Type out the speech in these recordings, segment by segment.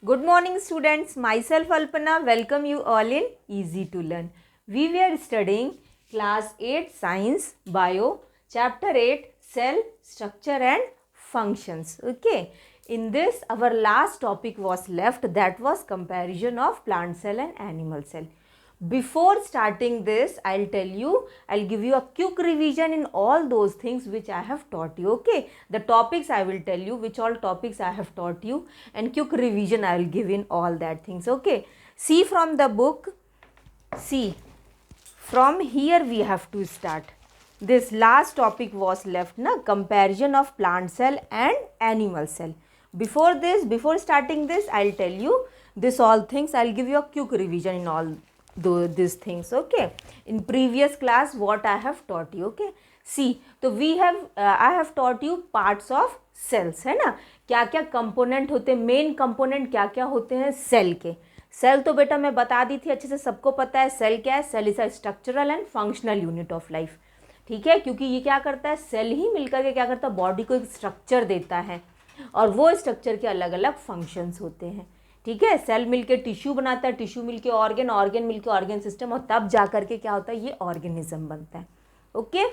Good morning students, myself Alpana welcome you all in Easy to Learn. We were studying class 8 science bio chapter 8 cell structure and functions. Okay, in this our last topic was left, that was comparison of plant cell and animal cell. Before starting this, I'll give you a quick revision in all those things which I have taught you. Okay, the topics I will tell you which all topics I have taught you, and quick revision I will give in all that things. Okay, see from the book, see from here we have to start. This last topic was left na, comparison of plant cell and animal cell. Before this, before starting this, I'll tell you this all things. I'll give you a quick revision in all these things. Okay, in previous class what I have taught you. Okay, see, तो we have I have taught you parts of cells, है ना, क्या क्या component होते हैं, main component क्या क्या होते हैं सेल के. सेल तो बेटा मैं बता दी थी, अच्छे से सबको पता है सेल क्या है. Cell is a structural and functional unit of life. ठीक है, क्योंकि ये क्या करता है, सेल ही मिलकर के क्या करता है, बॉडी को एक स्ट्रक्चर देता है और वो स्ट्रक्चर के अलग अलग फंक्शंस होते हैं. ठीक है, सेल मिलके टिश्यू बनाता है, टिश्यू मिलके ऑर्गन, ऑर्गन मिलके ऑर्गन सिस्टम, और तब जा करके क्या होता है, ये ऑर्गेनिज्म बनता है. ओके,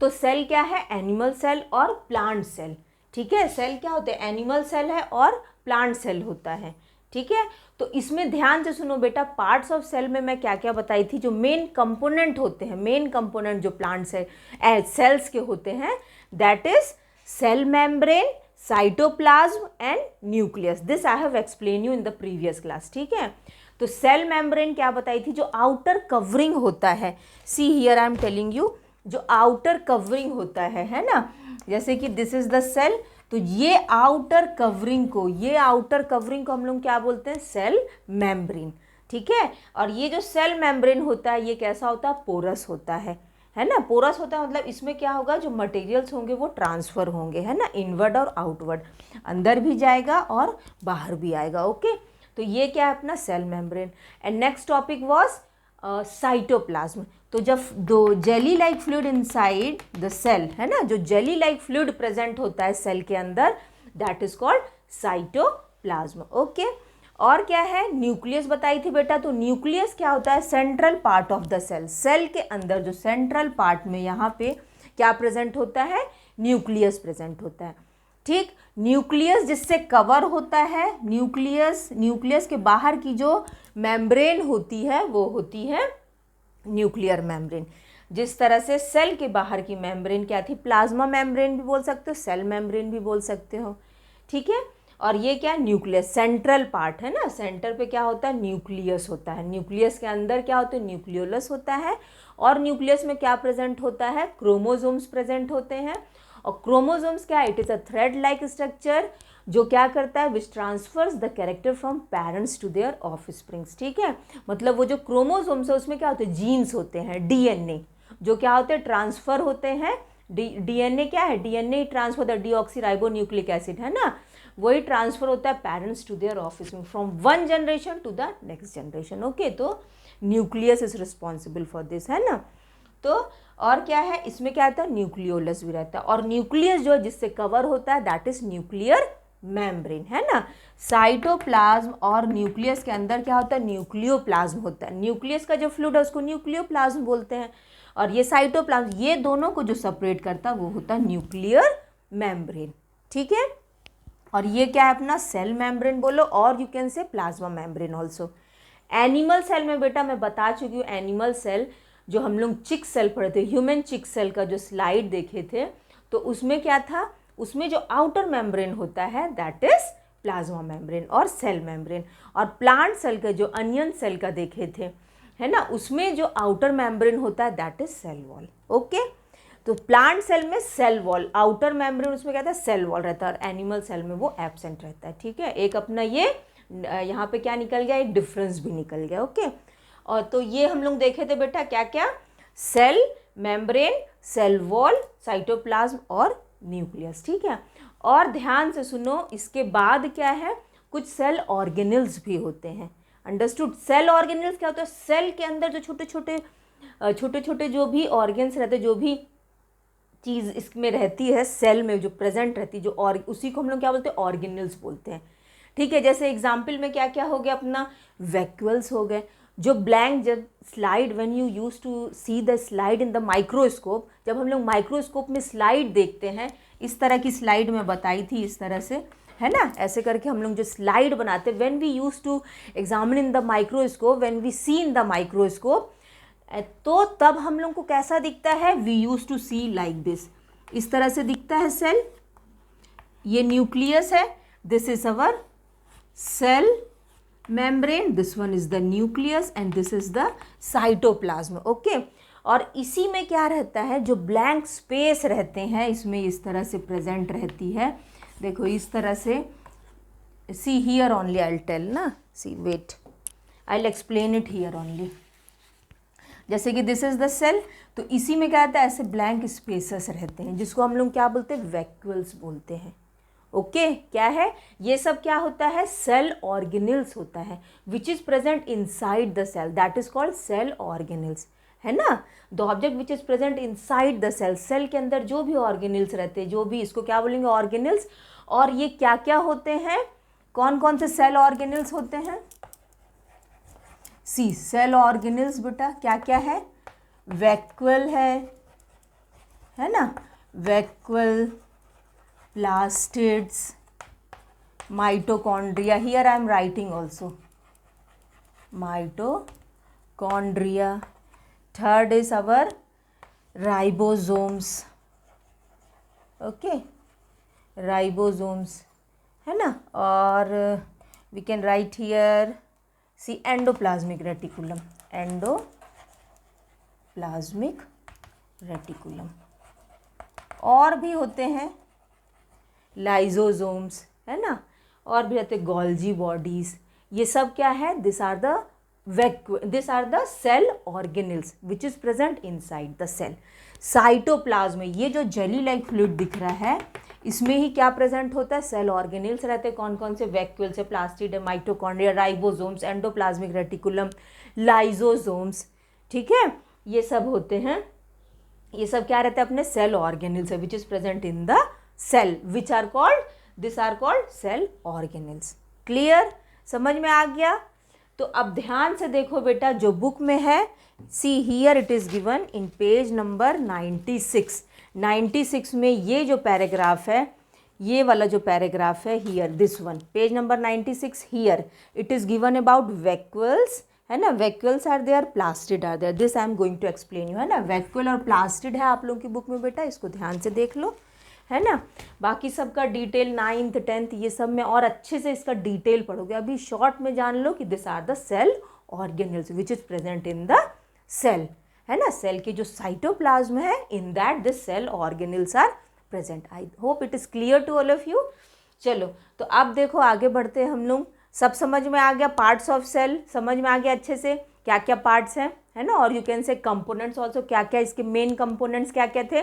तो सेल क्या है, एनिमल सेल और प्लांट सेल. ठीक है, सेल क्या होते हैं, एनिमल सेल है और प्लांट सेल होता है. ठीक है, तो इसमें ध्यान से सुनो बेटा, पार्ट्स ऑफ सेल में मैं क्या क्या बताई थी, जो मेन कंपोनेंट होते हैं, मेन कंपोनेंट जो प्लांट सेल्स के होते हैं, that is cell membrane, cytoplasm and nucleus. This I have explain you in the previous class. ठीक है, तो सेल मेम्ब्रेन क्या बताई थी, जो आउटर कवरिंग होता है. See here I am telling you, जो आउटर कवरिंग होता है ना, जैसे कि दिस इज द सेल, तो ये आउटर कवरिंग को हम लोग क्या बोलते हैं, सेल मेम्ब्रेन. ठीक है, और ये जो सेल मेम्ब्रेन होता है ये कैसा होता है, पोरस होता है ना. पोरस होता है मतलब इसमें क्या होगा, जो मटेरियल्स होंगे वो ट्रांसफ़र होंगे, है ना, इनवर्ड और आउटवर्ड, अंदर भी जाएगा और बाहर भी आएगा. ओके, तो ये क्या है अपना cell membrane. And next topic was cytoplasm. तो जब दो jelly like fluid inside the cell, है ना, जो जेली लाइक फ्लूइड प्रेजेंट होता है सेल के अंदर, that is called cytoplasm. Okay, और क्या है, न्यूक्लियस बताई थी बेटा. तो न्यूक्लियस क्या होता है, central part of the cell. Cell के अंदर जो सेंट्रल पार्ट में यहाँ पे क्या प्रेजेंट होता है, न्यूक्लियस प्रेजेंट होता है. ठीक, न्यूक्लियस जिससे कवर होता है, न्यूक्लियस के बाहर की जो मेम्ब्रेन होती है वो होती है न्यूक्लियर मेम्ब्रेन. जिस तरह से सेल के बाहर की मेम्ब्रेन क्या थी, प्लाज्मा मेम्ब्रेन भी बोल सकते हो, सेल मेम्ब्रेन भी बोल सकते हो. ठीक है, और ये क्या है, न्यूक्लियस सेंट्रल पार्ट है ना, सेंटर पे क्या होता है, न्यूक्लियस होता है. न्यूक्लियस के अंदर क्या होता है, न्यूक्लियोलस होता है, और न्यूक्लियस में क्या प्रेजेंट होता है, क्रोमोसोम्स प्रेजेंट होते हैं. और क्रोमोसोम्स क्या है, it is a thread like structure जो क्या करता है, which transfers the character from parents to their offsprings. ठीक है, मतलब वो जो क्रोमोसोम्स है उसमें क्या होते हैं, जीन्स होते हैं, डीएनए जो क्या होते हैं, ट्रांसफर होते हैं. डीएनए क्या है, DNA transfer the deoxyribonucleic acid, है ना, वही ट्रांसफर होता है parents to their offspring from one generation to the next generation. Okay, तो nucleus is responsible for this, है ना. तो और क्या है, इसमें क्या रहता है, न्यूक्लियोलस भी रहता है, और न्यूक्लियस जो है जिससे कवर होता है दैट इज न्यूक्लियर मेम्ब्रेन, है ना. साइटोप्लाज्म और न्यूक्लियस के अंदर क्या होता है, न्यूक्लियोप्लाज्म होता है. न्यूक्लियस का जो फ्लूइड है उसको न्यूक्लियोप्लाज्म बोलते हैं, और ये साइटोप्लाज्म, ये दोनों को जो सेपरेट करता है वो होता है न्यूक्लियर मेम्ब्रेन. ठीक है, और ये क्या है अपना सेल मेम्ब्रेन बोलो, और you can say plasma membrane also. Animal cell में बेटा मैं बता चुकी हूँ, एनिमल सेल जो हम लोग चिक सेल पढ़े थे, ह्यूमन चिक सेल का जो स्लाइड देखे थे, तो उसमें क्या था, उसमें जो आउटर मेम्ब्रेन होता है दैट इज प्लाज्मा मेम्ब्रेन और सेल मेम्ब्रेन. और प्लांट सेल का जो अनियन सेल का देखे थे, है ना, उसमें जो आउटर मेम्ब्रेन होता है that is cell wall. Okay, तो प्लांट सेल में सेल वॉल, आउटर मेम्ब्रेन उसमें क्या था, सेल वॉल रहता है, और एनिमल सेल में वो एब्सेंट रहता है. ठीक है, एक अपना ये यहाँ पे क्या निकल गया, एक डिफरेंस भी निकल गया. ओके, और तो ये हम लोग देखे थे बेटा क्या क्या, cell membrane, cell wall, cytoplasm और न्यूक्लियस. ठीक है, और ध्यान से सुनो, इसके बाद क्या है, कुछ सेल ऑर्गेनल्स भी होते हैं. अंडरस्टूड, सेल ऑर्गेनल्स क्या होता है, सेल के अंदर जो छोटे छोटे जो भी ऑर्गन्स रहते हैं, जो भी चीज़ इसमें रहती है सेल में जो प्रेजेंट रहती है, जो और उसी को हम लोग क्या बोलते हैं, ऑर्गेनल्स बोलते हैं. ठीक है, जैसे एग्जाम्पल में क्या क्या हो गया अपना, वैक्यूल्स हो गए, जो ब्लैंक, जब slide when you use to see the slide in the microscope, जब हम लोग माइक्रोस्कोप में स्लाइड देखते हैं, इस तरह की स्लाइड में बताई थी, इस तरह से है ना, ऐसे करके हम लोग जो स्लाइड बनाते, when we use to examine in the microscope, when we see in the microscope, तो तब हम लोग को कैसा दिखता है, we use to see like this, इस तरह से दिखता है सेल। ये न्यूक्लियस है, this is our cell membrane, this one is the nucleus and this is the cytoplasm, okay। और इसी में क्या रहता है, जो ब्लैंक स्पेस रहते हैं इसमें इस तरह से प्रेजेंट रहती है, देखो इस तरह से, see here only I will tell ना, see wait I will explain it here only. जैसे कि दिस इज द सेल, तो इसी में क्या रहता है, ऐसे ब्लैंक स्पेसेस रहते हैं जिसको हम लोग क्या बोलते हैं, वैक्यूल्स बोलते हैं, ओके क्या है, ये सब क्या होता है, सेल ऑर्गेनिल्स होता है, which is present inside the cell, that is called cell organelles, है ना। The object which is present inside the cell, cell के अंदर जो भी ऑर्गेनिल्स रहते हैं, जो भी, इसको क्या बोलेंगे, ऑर्गेनिल्स। और ये क्या क्या होते हैं, कौन कौन से सेल ऑर्गेनिल्स होते हैं, सी सेल ऑर्गेनिल्स बेटा क्या क्या है, वैक्यूल है ना, vacuole, plastids, mitochondria, here I am writing also, mitochondria, third is our ribosomes, okay, ribosomes, है ना, और we can write here, see endoplasmic reticulum, endoplasmic reticulum, और भी होते हैं लाइजोसोम्स, है ना, और भी रहते गोल्जी बॉडीज, ये सब क्या है, this are the cell organelles which is present inside the cell. Cytoplasm, ये जो जेली लाइक फ्लूइड दिख रहा है, इसमें ही क्या प्रेजेंट होता है, सेल ऑर्गेनिल्स रहते हैं, कौन कौन से, वैक्यूल्स है, प्लास्टिड है, mitochondria, ribosomes, endoplasmic reticulum, lysosomes, ठीक है, ये सब होते हैं, ये सब क्या रहता है, अपने सेल ऑर्गेनिल्स है, which is present in the cell, which are called, this are called cell organelles. Clear, समझ में आ गया। तो अब ध्यान से देखो बेटा, जो बुक में है, see here it is given in page number 96 में ये जो पैराग्राफ है, ये वाला जो पैराग्राफ है, here this one, page number 96, here it is given about vacuoles, है ना, vacuoles are there, plastid are there, this I am going to explain you, है ना, वैक्यूल और प्लास्टिड है आप लोगों की बुक में बेटा, इसको ध्यान से देख लो, है ना। बाकी सबका डिटेल 9th 10th ये सब में और अच्छे से इसका डिटेल पढ़ोगे, अभी शॉर्ट में जान लो कि this are the cell organelles which is present in the cell, है ना, सेल की जो साइटोप्लाज्म है, in that this cell organelles are present. I hope it is clear to all of you. चलो तो अब देखो आगे बढ़ते हैं हम लोग, सब समझ में आ गया, पार्ट्स ऑफ सेल समझ में आ गया अच्छे से, क्या क्या पार्ट्स हैं, है ना, और यू कैन से कंपोनेंट्स ऑल्सो, क्या क्या इसके मेन कंपोनेंट्स क्या क्या थे,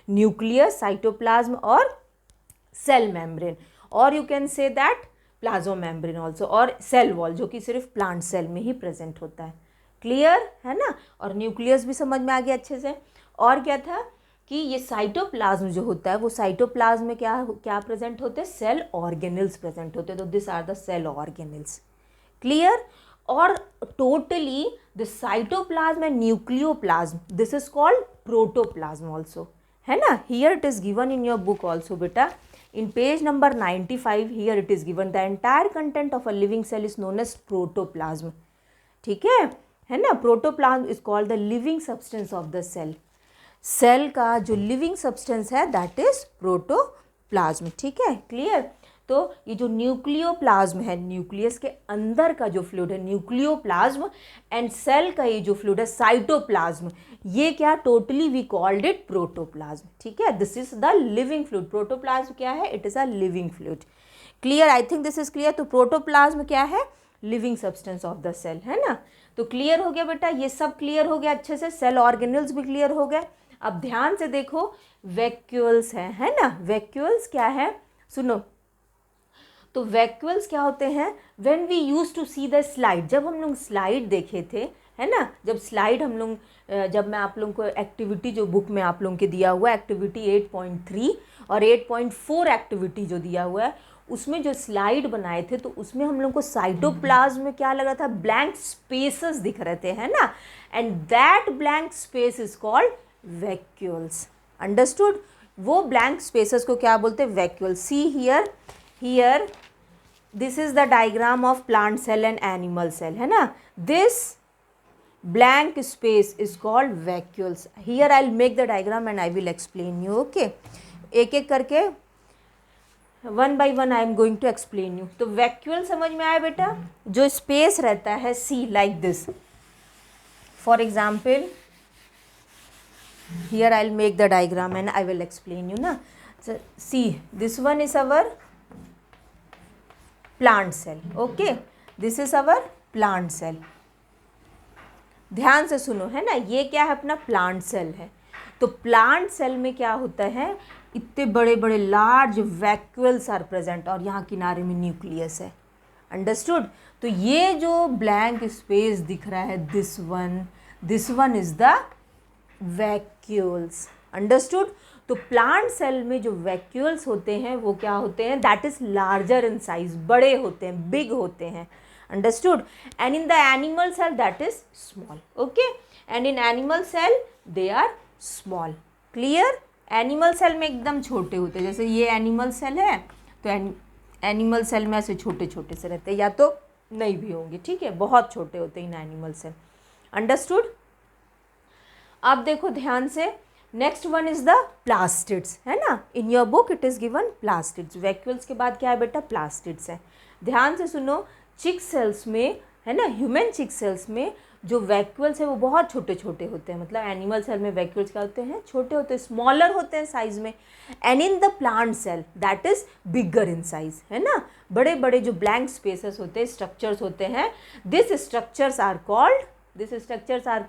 न्यूक्लियस, साइटोप्लाज्म और सेल मेम्ब्रेन, और you can say that plasma membrane also, और सेल वॉल जो कि सिर्फ प्लांट सेल में ही प्रेजेंट होता है। क्लियर है ना, और न्यूक्लियस भी समझ में आ गया अच्छे से। और क्या था कि ये साइटोप्लाज्म जो होता है, वो साइटोप्लाज्म में क्या क्या प्रेजेंट होते हैं, सेल ऑर्गेनिल्स प्रेजेंट होते हैं, तो this are the cell organelles. Clear, और totally the cytoplasm and nucleoplasm, this is called protoplasm also, है ना। Here it is given in your book also बेटा, in page number 95 here it is given, the entire content of a living cell is known as protoplasm, ठीक है ना। Protoplasm is called the living substance of the cell, cell का जो living substance है that is protoplasm, ठीक है। Clear, तो ये जो न्यूक्लियोप्लाज्म है, न्यूक्लियस के अंदर का जो फ्लूइड है न्यूक्लियोप्लाज्म, एंड सेल का ये जो फ्लूइड है साइटोप्लाज्म, ये क्या totally we called it protoplasm, ठीक है। This is the living fluid, protoplasm क्या है, it is a living fluid. Clear, I think this is clear. तो प्रोटोप्लाज्म क्या है, living substance of the cell, है ना। तो क्लियर हो गया बेटा, ये सब क्लियर हो गया अच्छे से, सेल ऑर्गेनिल्स भी क्लियर हो गए। अब ध्यान से देखो, वैक्यूल्स है ना, वैक्यूल्स क्या है, सुनो, तो वैक्यूल्स क्या होते हैं, when we use to see the slide, जब हम लोग स्लाइड देखे थे, है ना, जब स्लाइड हम लोग, जब मैं आप लोगों को एक्टिविटी जो बुक में आप लोगों के दिया हुआ है, एक्टिविटी 8.3 और 8.4 एक्टिविटी जो दिया हुआ है, उसमें जो स्लाइड बनाए थे तो उसमें हम लोग को साइटोप्लाज्म में क्या लग रहा था, ब्लैंक स्पेसेस दिख रहे थे, है ना, and that blank space is called vacuoles. Understood? वो ब्लैंक स्पेसेस को क्या बोलते हैं, vacuole. See here this is the diagram of plant cell and animal cell, है ना, this blank space is called vacuoles. Here I'll make the diagram and I will explain you. Okay, एक एक करके one by one I am going to explain you. तो vacuole समझ में आया बेटा, जो स्पेस रहता है see like this, for example here I will make the diagram and I will explain you ना। See this one is our plant cell, okay, this is our plant cell. ध्यान से सुनो, है ना, ये क्या है, अपना प्लांट सेल है। तो प्लांट सेल में क्या होता है, इतने बड़े बड़े लार्ज वैक्यूल्स आर प्रेजेंट और यहाँ किनारे में न्यूक्लियस है। अंडरस्टूड? तो ये जो ब्लैंक स्पेस दिख रहा है, this one is the vacuoles. Understood? तो प्लांट सेल में जो वैक्यूल्स होते हैं वो क्या होते हैं, that is larger in size, बड़े होते हैं, बिग होते हैं। Understood? And in the animal cell that is small. Okay? And in animal cell they are small. Clear? Animal cell में एकदम छोटे होते हैं, जैसे ये एनिमल सेल है तो एनिमल सेल में ऐसे छोटे छोटे से रहते हैं, या तो नहीं भी होंगे, ठीक है, बहुत छोटे होते हैं इन एनिमल सेल। अंडरस्टूड? अब देखो ध्यान से, next one is the plastids, है ना, इन your book it is given plastids. Vacuoles के बाद क्या है बेटा, प्लास्टिड्स है। ध्यान से सुनो, चिक सेल्स में, है ना, ह्यूमन चिक सेल्स में जो वैक्यूल्स है वो बहुत छोटे छोटे होते हैं, मतलब एनिमल सेल में वैक्यूल्स क्या होते हैं, छोटे होते हैं, स्मॉलर होते हैं साइज में। And in the plant cell that is bigger in size, है ना, बड़े बड़े जो ब्लैंक स्पेसेस होते हैं, स्ट्रक्चर्स होते हैं, this structures are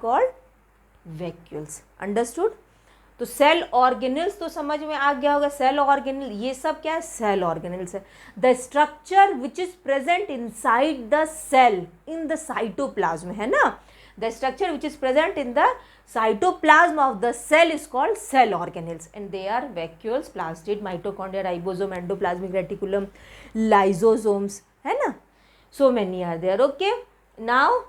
called vacuoles. Understood? तो सेल ऑर्गेनल्स तो समझ में आ गया होगा, सेल ऑर्गेनल, ये सब क्या है, सेल ऑर्गेनल्स है। The structure which is present inside the cell in the cytoplasm, है ना, the structure which is present in the cytoplasm of the cell is called cell organelles and they are vacuoles, plastid, mitochondria, ribosome, endoplasmic reticulum, lysosomes, है ना, so many are there. Okay, now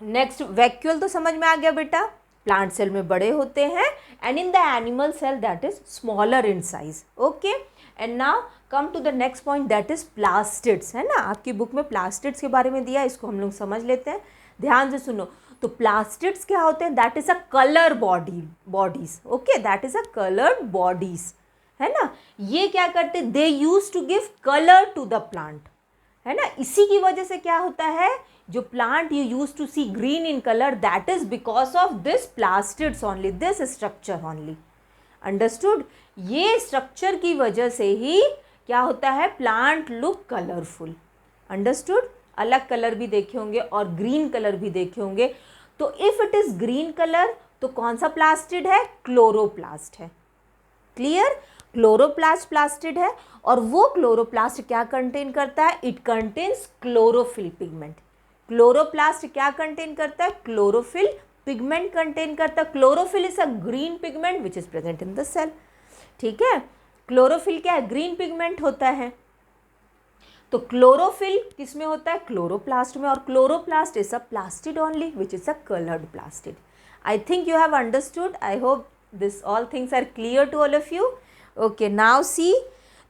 next, vacuole तो समझ में आ गया बेटा, plant cell में बड़े होते हैं, and in the animal cell that is smaller in size. Okay, and now come to the next point that is plastids, है ना, आपकी बुक में प्लास्टिड्स के बारे में दिया है, इसको हम लोग समझ लेते हैं। ध्यान से सुनो, तो प्लास्टिड्स क्या होते हैं, that is a colour bodies, okay, that is a coloured bodies, है ना। ये क्या करते, they use to give colour to the plant, है ना, इसी की वजह से क्या होता है, जो plant you use to see green in colour, that is because of this plastids only, this structure only. Understood? ये स्ट्रक्चर की वजह से ही क्या होता है, प्लांट लुक कलरफुल। अंडरस्टूड? अलग कलर भी देखे होंगे और ग्रीन कलर भी देखे होंगे। तो if it is green colour तो कौन सा प्लास्टिड है, क्लोरोप्लास्ट है। क्लियर? क्लोरोप्लास्ट प्लास्टिड है, और वो क्लोरोप्लास्ट क्या कंटेन करता है, it contains chlorophyll pigment. Chloroplast क्या कंटेन करता है, क्लोरोफिल पिगमेंट कंटेन करता है। Chlorophyll is a green pigment which is present in the cell, ठीक है। क्लोरोफिल क्या है, ग्रीन पिगमेंट होता है। तो क्लोरोफिल किस में होता है, क्लोरोप्लास्ट में, और chloroplast is a plastid only which is a coloured plastid. I think you have understood, I hope this all things are clear to all of you. Okay, now see,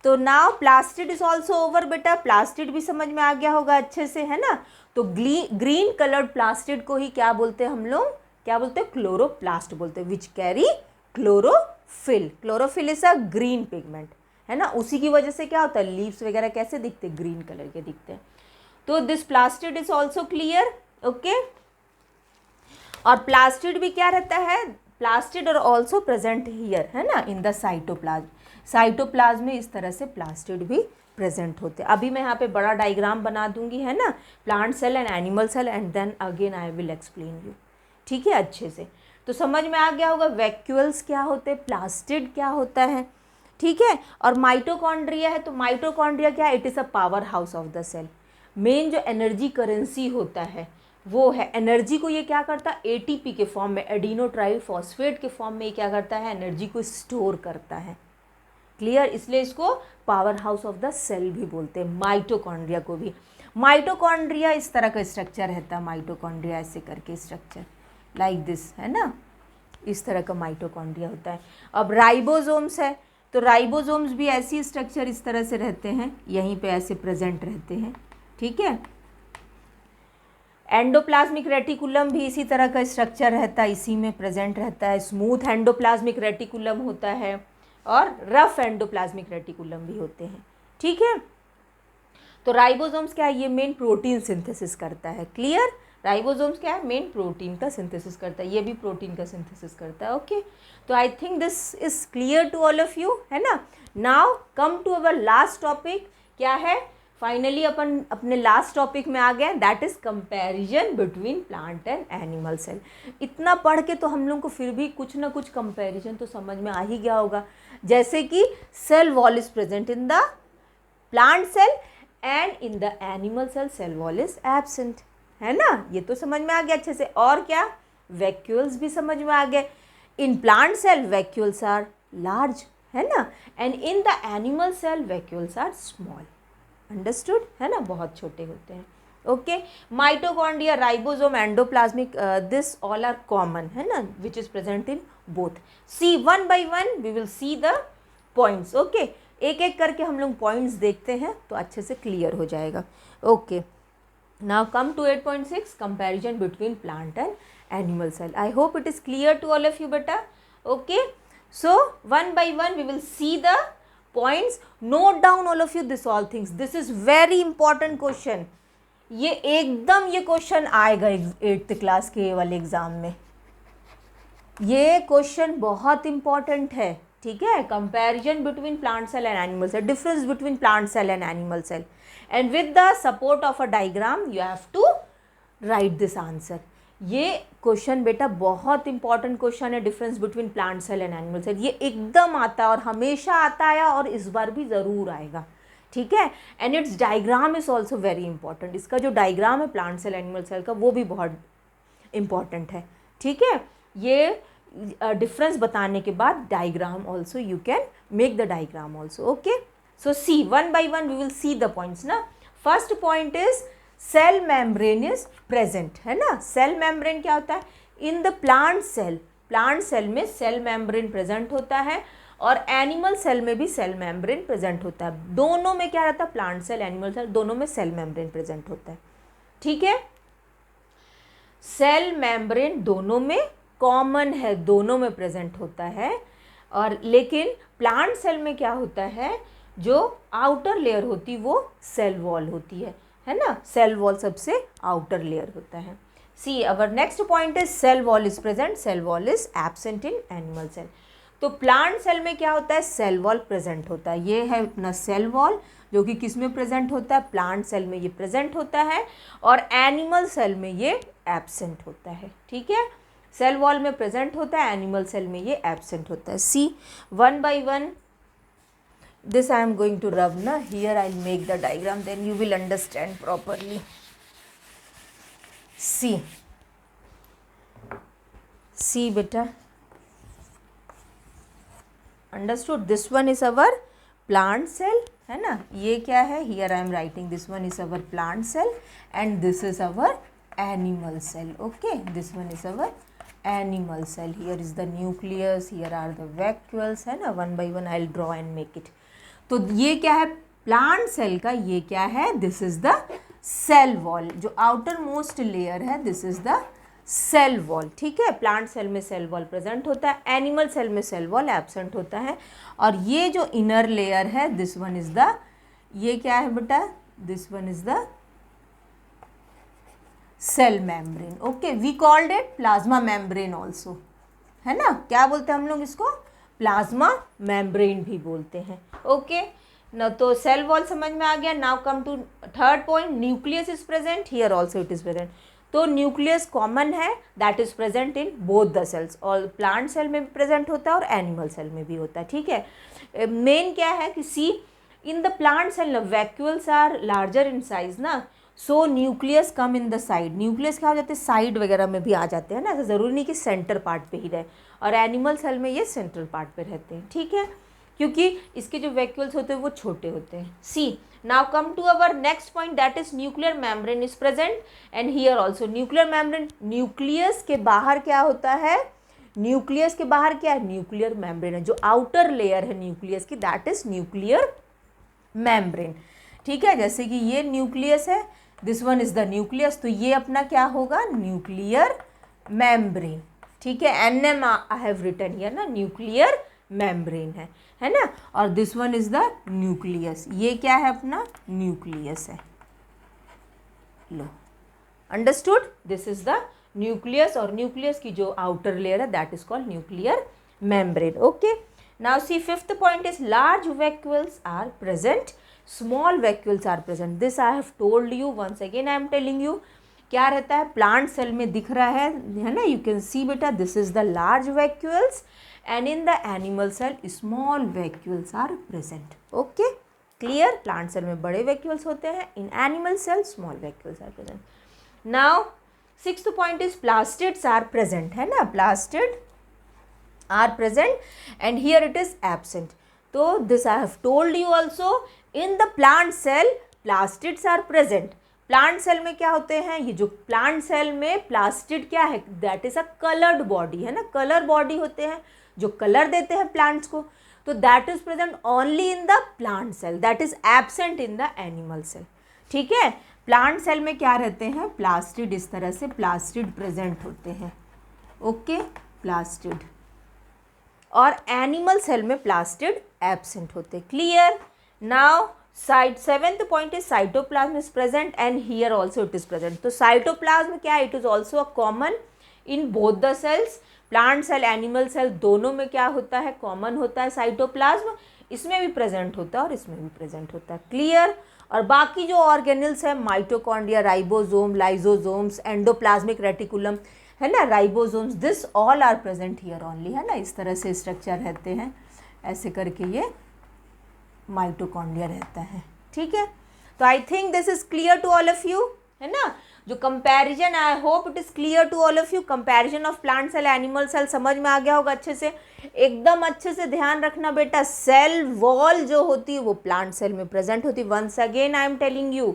तो now plastid is also over बेटा, plastid भी समझ में आ गया होगा अच्छे से, है ना। तो ग्रीन कलर्ड प्लास्टिड को ही क्या बोलते हैं हम लोग, क्या बोलते हैं, क्लोरोप्लास्ट बोलते हैं, which carry chlorophyll. Chlorophyll is a green pigment, है ना, उसी की वजह से क्या होता है, लीव्स वगैरह कैसे दिखते हैं, ग्रीन कलर के दिखते हैं। तो this plastid is also clear, okay. और प्लास्टिड भी क्या रहता है, plastid are also present here, है ना, इन द साइटोप्लाज्म। साइटोप्लाज्म में इस तरह से प्लास्टिड भी प्रेजेंट होते हैं। अभी मैं यहाँ पे बड़ा डायग्राम बना दूंगी, है ना, plant cell and animal cell, and then again I will explain you, ठीक है, अच्छे से। तो समझ में आ गया होगा वैक्यूल्स क्या होते हैं, प्लास्टिड क्या होता है, ठीक है। और माइटोकॉन्ड्रिया है, तो माइटोकॉन्ड्रिया क्या है, it is a power house of the cell. Main जो एनर्जी करेंसी होता है वो है, एनर्जी को ये क्या करता है, एटीपी के फॉर्म में, एडिनो ट्राइफॉस्फेट के फॉर्म में ये क्या करता है, एनर्जी को स्टोर करता है। क्लियर, इसलिए इसको power house of the cell भी बोलते हैं, माइटोकॉन्ड्रिया को भी। माइटोकॉन्ड्रिया इस तरह का स्ट्रक्चर रहता है, माइटोकॉन्ड्रिया ऐसे करके स्ट्रक्चर लाइक दिस, है ना, इस तरह का माइटोकॉन्ड्रिया होता है। अब राइबोसोम्स है, तो राइबोसोम्स भी ऐसी स्ट्रक्चर इस तरह से रहते हैं, यहीं पे ऐसे प्रेजेंट रहते हैं, ठीक है। एंडोप्लाज्मिक रेटिकुलम भी इसी तरह का स्ट्रक्चर रहता है, इसी में प्रेजेंट रहता है। स्मूथ एंडोप्लाज्मिक रेटिकुलम होता है और रफ एंडोप्लाज्मिक रेटिकुलम भी होते हैं, ठीक है। तो राइबोसोम्स क्या है, ये मेन प्रोटीन सिंथेसिस करता है, क्लियर। राइबोसोम्स क्या है, मेन प्रोटीन का सिंथेसिस करता है, ये भी प्रोटीन का सिंथेसिस करता है, ओके। तो I think this is clear to all of you, है ना। Now come to our last topic, क्या है, फाइनली अपन अपने लास्ट टॉपिक में आ गए, that is comparison between plant and animal cell. इतना पढ़ के तो हम लोग को फिर भी कुछ ना कुछ कंपैरिजन तो समझ में आ ही गया होगा, जैसे कि cell wall is present in the plant cell and in the animal cell cell wall is absent, है ना, ये तो समझ में आ गया अच्छे से। और क्या, वैक्यूल्स भी समझ में आ गए। In plant cell vacuoles are large, है ना, and in the animal cell vacuoles are small, understood, है ना, बहुत छोटे होते हैं, okay. Mitochondria, ribosome, endoplasmic, this all are common, है ना, which is present in both. See one by one we will see the points, okay. एक एक करके हम लोग पॉइंट्स देखते हैं तो अच्छे से क्लियर हो जाएगा, okay. Now come to 8.6 comparison between plant and animal cell. I hope it is clear to all of you बेटा, okay. So one by one we will see the points, note down all of you this all things, this is very important question, ये एकदम ये question आएगा 8th class के वाले exam में, ये question बहुत इंपॉर्टेंट है, ठीक है। Comparison between plant cell and animal cell, difference between plant cell and animal cell, and with the support of a diagram you have to write this answer. ये question बेटा बहुत important question है, difference between plant cell and animal cell, ये एकदम आता है और हमेशा आता है और इस बार भी ज़रूर आएगा, ठीक है। And it's diagram is also very important, इसका जो डायग्राम है प्लांट सेल एनिमल सेल का वो भी बहुत इंपॉर्टेंट है, ठीक है। ये डिफरेंस बताने के बाद diagram also you can make the diagram also, okay. So see one by one we will see the points ना। First point is cell membrane is present, है ना। सेल मेम्ब्रेन क्या होता है, इन द प्लांट सेल में cell membrane present होता है और एनिमल सेल में भी सेल मेम्ब्रेन प्रेजेंट होता है। दोनों में क्या रहता है, प्लांट सेल एनिमल सेल दोनों में सेल मेम्ब्रेन प्रेजेंट होता है, ठीक है। सेल मेम्ब्रेन दोनों में कॉमन है, दोनों में प्रेजेंट होता है, और लेकिन प्लांट सेल में क्या होता है, जो आउटर लेयर होती वो सेल वॉल होती है ना, सेल वॉल सबसे आउटर लेयर होता है। See our next point is cell wall is present, cell wall is absent in animal cell. तो प्लांट सेल में क्या होता है, सेल वॉल प्रेजेंट होता है, ये है अपना सेल वॉल जो कि किस में प्रेजेंट होता है, प्लांट सेल में ये प्रेजेंट होता है, और एनिमल सेल में ये एब्सेंट होता है, ठीक है। सेल वॉल में प्रेजेंट होता है, एनिमल सेल में ये एब्सेंट होता है। See one by one this I am going to rub na, here I'll make the diagram, then you will understand properly. See beta, understood, this one is our plant cell, है ना, ये क्या है, here I am writing this one is our plant cell and this is our animal cell, okay, this one is our animal cell, here is the nucleus, here are the vacuoles, है ना, one by one I'll draw and make it। तो ये क्या है plant cell का, ये क्या है, this is the cell wall, जो आउटर मोस्ट लेयर है this is the cell wall, ठीक है। प्लांट सेल में सेल वॉल प्रेजेंट होता है, एनिमल सेल में सेल वॉल एब्सेंट होता है, और ये जो इनर लेयर है दिस वन इज द, ये क्या है बेटा, this one is the cell membrane, okay. We called it plasma membrane also, है ना, क्या बोलते हैं हम लोग इसको, प्लाज्मा मेम्ब्रेन भी बोलते हैं, ओके ना। तो सेल वॉल समझ में आ गया। Now come to third point, nucleus is present, here also it is present. तो न्यूक्लियस कॉमन है, that is present in both the cells, और प्लांट सेल में भी प्रेजेंट होता है और एनिमल सेल में भी होता है, ठीक है। मेन क्या है कि see in the plant cell vacuoles are larger in size ना, so nucleus come in the side, nucleus क्या हो जाते हैं, साइड वगैरह में भी आ जाते हैं ना, ऐसा ज़रूरी नहीं कि सेंटर पार्ट पे ही रहे, और एनिमल सेल में ये सेंट्रल पार्ट पे रहते हैं, ठीक है। क्योंकि इसके जो वैक्यूल्स होते हैं वो छोटे होते हैं. See, now come to our next point, that is nuclear membrane is present and here also. Nuclear membrane, nucleus के बाहर क्या होता है, न्यूक्लियस के बाहर क्या है, न्यूक्लियर मेम्ब्रेन है. जो आउटर लेयर है न्यूक्लियस की, दैट इज न्यूक्लियर मेम्ब्रेन. ठीक है, जैसे कि ये न्यूक्लियस है, this one is the nucleus, तो ये अपना क्या होगा, न्यूक्लियर मेम्ब्रेन. ठीक है, NM I have written here ना, न्यूक्लियर मेम्ब्रेन है ना. और this one is the nucleus, ये क्या है अपना, न्यूक्लियस है. लो, understood, this is the nucleus. और न्यूक्लियस की जो आउटर लेयर है that is called nuclear membrane. Okay, now see fifth point is large vacuoles are present, small vacuoles are present. This I have told you, once again I am telling you. क्या रहता है, plant cell में दिख रहा है ना, you can see बेटा, this is the large vacuoles and in the animal cell small vacuoles are present. Okay, clear. Plant cell में बड़े वैक्यूल्स होते हैं, in animal cell small vacuoles are present. Now sixth point is plastids are present, है ना, plastid are present and here it is absent. तो this I have told you also, in the plant cell plastids are present. Plant cell में क्या होते हैं, ये जो plant cell में प्लास्टिड क्या है, that is a coloured body, है ना, कलर बॉडी होते हैं जो कलर देते हैं प्लांट्स को. तो that is present only in the plant cell, that is absent in the animal cell. ठीक है, प्लांट सेल में क्या रहते हैं, प्लास्टिड, इस तरह से प्लास्टिड प्रेजेंट होते हैं. Okay, plastid. और एनिमल सेल में प्लास्टिड एब्सेंट होते हैं. Clear. Now seventh point is cytoplasm is present and here also it is present. तो साइटोप्लाज्म क्या है, it is also a common in both the cells. Plant cell, animal cell, दोनों में क्या होता है, कॉमन होता है साइटोप्लाज्म. इसमें भी प्रेजेंट होता है और इसमें भी प्रेजेंट होता है. क्लियर. और बाकी जो ऑर्गेनल्स है, mitochondria, ribosome, lysosomes, endoplasmic reticulum, है ना, ribosomes, this all are present here only, है ना. इस तरह से स्ट्रक्चर रहते हैं, ऐसे करके ये माइटोकॉन्ड्रिया रहता है. ठीक है, तो I think this is clear to all of you, है ना. जो comparison, I hope it is clear to all of you. Comparison of plant cell, animal cell समझ में आ गया होगा अच्छे से. एकदम अच्छे से ध्यान रखना बेटा, सेल वॉल जो होती है वो प्लांट सेल में प्रेजेंट होती है. Once again I am telling you,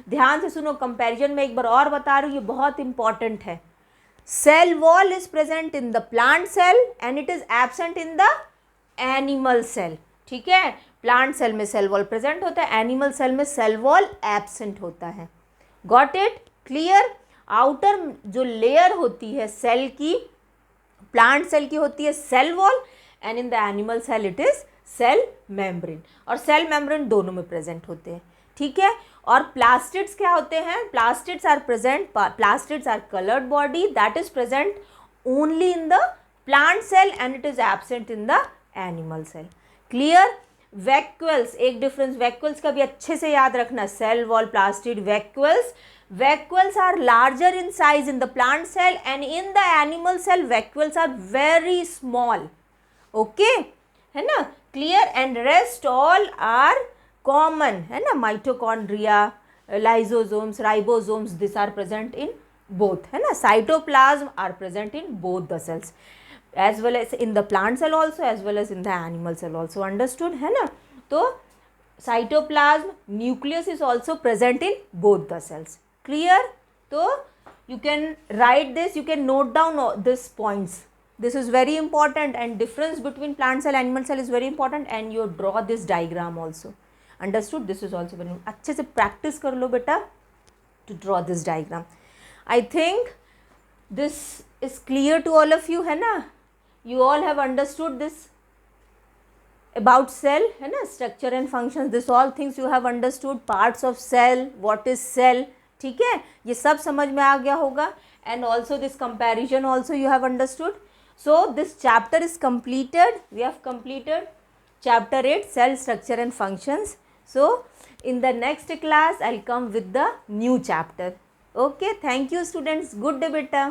ध्यान से सुनो. कंपैरिजन में एक बार और बता रही हूँ, ये बहुत इंपॉर्टेंट है. Cell wall is present in the plant cell and it is absent in the animal cell. ठीक है, प्लांट सेल में सेल वॉल प्रेजेंट होता है, एनिमल सेल में सेल वॉल एब्सेंट होता है. Got it. क्लियर. आउटर जो लेयर होती है सेल की, प्लांट सेल की होती है cell wall and in the animal cell it is cell membrane. और सेल मेम्ब्रेन दोनों में प्रेजेंट होते हैं. ठीक है, और प्लास्टिड्स क्या होते हैं, plastids are present, plastids are coloured body that is present only in the plant cell and it is absent in the animal cell. Clear. Vacuoles, एक डिफरेंस वैक्यूल्स का भी अच्छे से याद रखना, cell wall, plastid, vacuoles. Vacuoles are larger in size in the plant cell and in the animal cell vacuoles are very small. Okay, है ना, clear. And rest all are common, है ना, mitochondria, lysosomes, ribosomes, these are present in both, है ना. Cytoplasm are present in both the cells as well as in the plant cell also as well as in the animal cell also. Understood, है ना. तो cytoplasm, nucleus is also present in both the cells. Clear. So you can write this, you can note down these points. This is very important and difference between plant cell, animal cell is very important and you draw this diagram also. Understood. This is also very अच्छे से practice कर लो बेटा to draw this diagram. I think this is clear to all of you, है ना. You all have understood this about cell, है ना, structure and functions. This all things you have understood. Parts of cell, what is cell. ठीक है, ये सब समझ में आ गया होगा. And also this comparison also you have understood. So this chapter is completed. We have completed chapter 8 cell structure and functions. So in the next class I will come with the new chapter. Okay, thank you students. Good day बेटा.